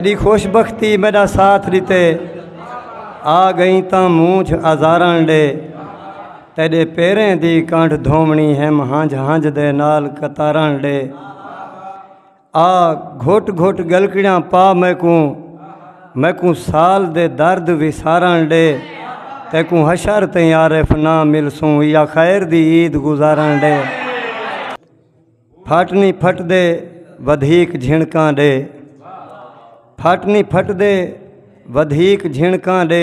तेरी खुशबख्ती मेरा साथ दिते आ गई तां मूंछ अजारण डे तेरे पैरें दी कांठ धोमणी है हांझ हांझ दे नाल कतारण डे आ घुट घुट गलकड़ियां पा मैकू साल दे दर्द विसारण डे तैकू हशर तई आरिफ ना मिलसूं या खैर दी ईद गुजारण डे फटनी फट दे वधीक झिणकां डे फटनी फट दे वधीक झिणकां डे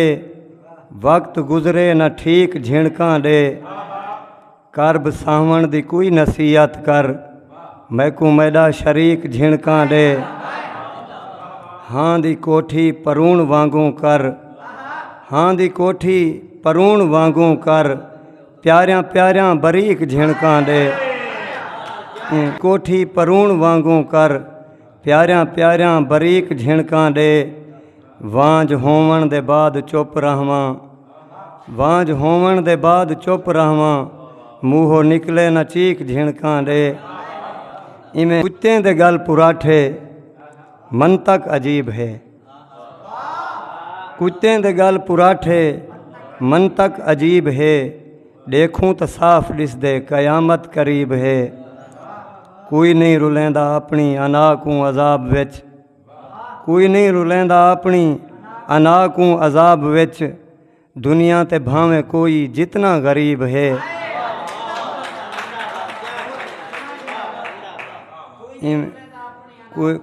वक्त गुज़रे न ठीक झिणकां डे करब सावण दी कोई नसीहत कर मैकू मैडा शरीक झिणकां डे हां दी कोठी परूण वांगू कर हां दी कोठी परूण वांगू कर प्यारियां प्यारियां बरीक झिणकां डे कोठी परूण वांगू कर प्यारियां प्यारियां बरीक झिणकां डे वांझ होवण दे बाद चुप रहवां वांझ होवण दे बाद चुप रहवां मूहों निकले न चीक झिणकां डे इवें कुत्तें दे गल पुराठे मन तक अजीब है कुत्तें दे गल पुराठे मन तक अजीब है देखूं तो साफ दिसदे कयामत करीब है कोई नहीं रुलेंदा अपनी अना को अजाब विच कोई नहीं रुलेंदा अपनी अना को अजाब विच दुनिया ते भावें कोई जितना गरीब है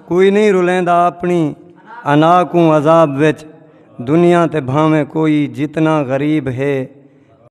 कोई नहीं रुलेंदा अपनी अना को अजाब विच दुनिया ते भावें कोई जितना गरीब है